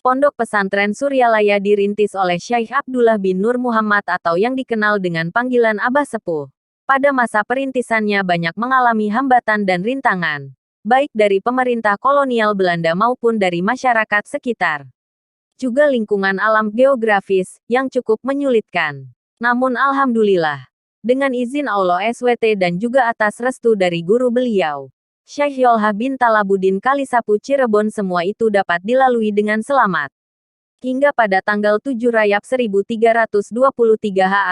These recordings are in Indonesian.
Pondok Pesantren Suryalaya dirintis oleh Syekh Abdullah bin Nur Muhammad atau yang dikenal dengan panggilan Abah Sepuh. Pada masa perintisannya banyak mengalami hambatan dan rintangan, baik dari pemerintah kolonial Belanda maupun dari masyarakat sekitar. Juga lingkungan alam geografis, yang cukup menyulitkan. Namun alhamdulillah, dengan izin Allah SWT dan juga atas restu dari guru beliau, Syekh Yolha bin Talabuddin Kalisapu Cirebon, semua itu dapat dilalui dengan selamat. Hingga pada tanggal 7 Rajab 1323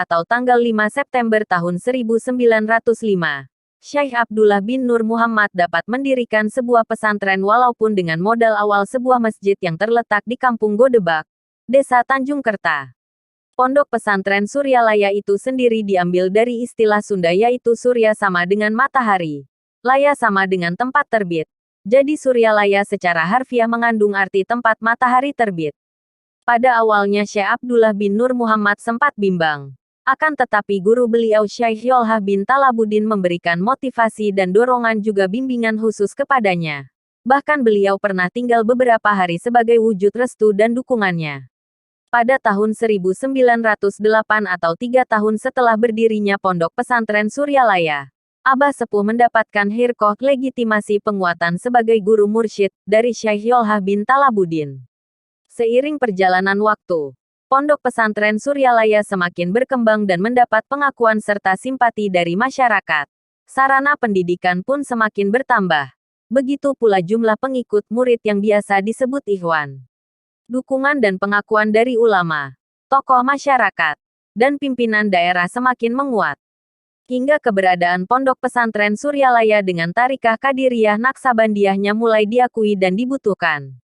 atau tanggal 5 September tahun 1905, Syekh Abdullah bin Nur Muhammad dapat mendirikan sebuah pesantren walaupun dengan modal awal sebuah masjid yang terletak di Kampung Godebak, Desa Tanjung Kerta. Pondok pesantren Suryalaya itu sendiri diambil dari istilah Sunda yaitu Surya sama dengan matahari. Laya sama dengan tempat terbit. Jadi Suryalaya secara harfiah mengandung arti tempat matahari terbit. Pada awalnya Syekh Abdullah bin Nur Muhammad sempat bimbang. Akan tetapi guru beliau Syekh Yolha bin Talabuddin memberikan motivasi dan dorongan juga bimbingan khusus kepadanya. Bahkan beliau pernah tinggal beberapa hari sebagai wujud restu dan dukungannya. Pada tahun 1908 atau 3 tahun setelah berdirinya Pondok Pesantren Suryalaya, Abah Sepuh mendapatkan hirqoh legitimasi penguatan sebagai guru mursyid dari Syekh Yolha bin Talabuddin. Seiring perjalanan waktu, Pondok Pesantren Suryalaya semakin berkembang dan mendapat pengakuan serta simpati dari masyarakat. Sarana pendidikan pun semakin bertambah. Begitu pula jumlah pengikut murid yang biasa disebut ikhwan. Dukungan dan pengakuan dari ulama, tokoh masyarakat, dan pimpinan daerah semakin menguat. Hingga keberadaan Pondok Pesantren Suryalaya dengan Tarikah Qadiriyah Naksabandiyahnya mulai diakui dan dibutuhkan.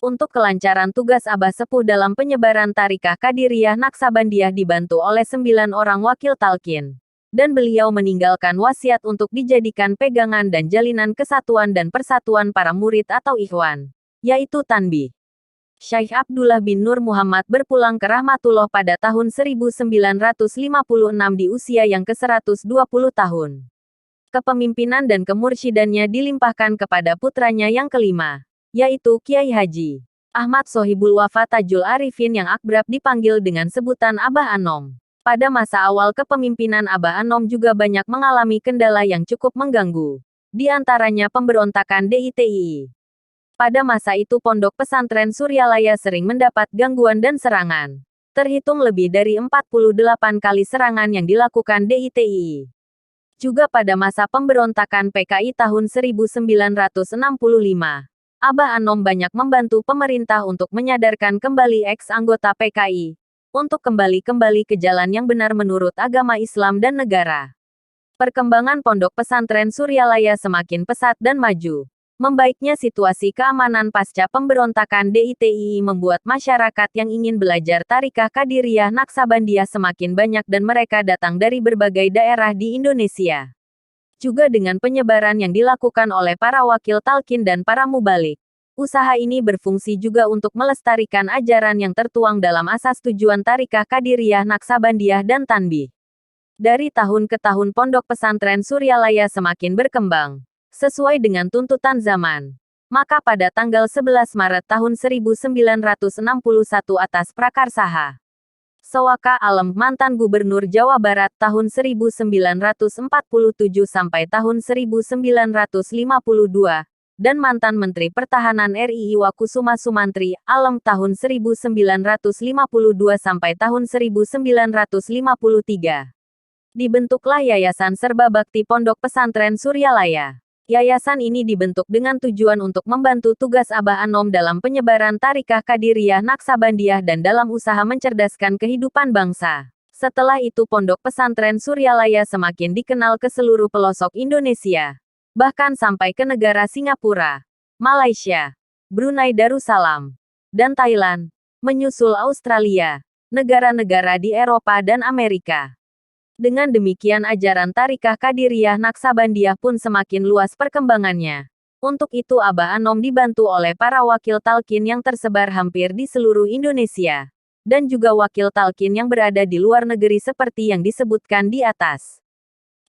Untuk kelancaran tugas Abah Sepuh dalam penyebaran Tarikah Qadiriyah Naksabandiyah dibantu oleh 9 orang wakil talqin. Dan beliau meninggalkan wasiat untuk dijadikan pegangan dan jalinan kesatuan dan persatuan para murid atau ikhwan, yaitu tanbih. Syekh Abdullah bin Nur Muhammad berpulang ke rahmatullah pada tahun 1956 di usia yang ke-120 tahun. Kepemimpinan dan kemursyidannya dilimpahkan kepada putranya yang kelima, yaitu Kiai Haji Ahmad Sohibul Wafa Tajul Arifin yang akrab dipanggil dengan sebutan Abah Anom. Pada masa awal kepemimpinan Abah Anom juga banyak mengalami kendala yang cukup mengganggu, di antaranya pemberontakan DITII. Pada masa itu Pondok Pesantren Suryalaya sering mendapat gangguan dan serangan. Terhitung lebih dari 48 kali serangan yang dilakukan DITII. Juga pada masa pemberontakan PKI tahun 1965, Abah Anom banyak membantu pemerintah untuk menyadarkan kembali ex-anggota PKI, untuk kembali ke jalan yang benar menurut agama Islam dan negara. Perkembangan Pondok Pesantren Suryalaya semakin pesat dan maju. Membaiknya situasi keamanan pasca pemberontakan DITII membuat masyarakat yang ingin belajar Tarikah Qadiriyah Naksabandiyah semakin banyak dan mereka datang dari berbagai daerah di Indonesia. Juga dengan penyebaran yang dilakukan oleh para wakil talqin dan para mubalik. Usaha ini berfungsi juga untuk melestarikan ajaran yang tertuang dalam asas tujuan Tarikah Qadiriyah Naksabandiyah dan tanbih. Dari tahun ke tahun Pondok Pesantren Suryalaya semakin berkembang sesuai dengan tuntutan zaman. Maka pada tanggal 11 Maret tahun 1961 atas prakarsaha Sewaka Alem mantan Gubernur Jawa Barat tahun 1947 sampai tahun 1952, dan mantan Menteri Pertahanan RI Wakusuma Sumantri Alem tahun 1952 sampai tahun 1953. Dibentuklah Yayasan Serba Bakti Pondok Pesantren Suryalaya. Yayasan ini dibentuk dengan tujuan untuk membantu tugas Abah Anom dalam penyebaran Tarikah Qadiriyah Naksabandiyah dan dalam usaha mencerdaskan kehidupan bangsa. Setelah itu Pondok Pesantren Suryalaya semakin dikenal ke seluruh pelosok Indonesia. Bahkan sampai ke negara Singapura, Malaysia, Brunei Darussalam, dan Thailand, menyusul Australia, negara-negara di Eropa dan Amerika. Dengan demikian ajaran Tarikah Qadiriyah Naksabandiyah pun semakin luas perkembangannya. Untuk itu Abah Anom dibantu oleh para wakil talqin yang tersebar hampir di seluruh Indonesia. Dan juga wakil talqin yang berada di luar negeri seperti yang disebutkan di atas.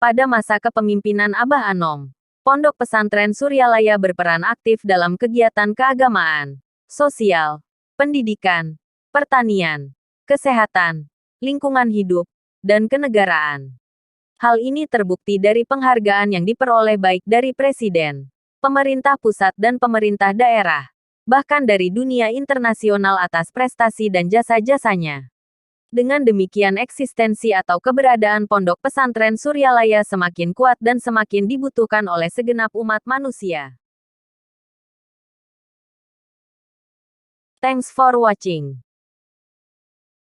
Pada masa kepemimpinan Abah Anom, Pondok Pesantren Suryalaya berperan aktif dalam kegiatan keagamaan, sosial, pendidikan, pertanian, kesehatan, lingkungan hidup, dan kenegaraan. Hal ini terbukti dari penghargaan yang diperoleh baik dari Presiden, pemerintah pusat dan pemerintah daerah, bahkan dari dunia internasional atas prestasi dan jasa-jasanya. Dengan demikian eksistensi atau keberadaan Pondok Pesantren Suryalaya semakin kuat dan semakin dibutuhkan oleh segenap umat manusia. Thanks for watching.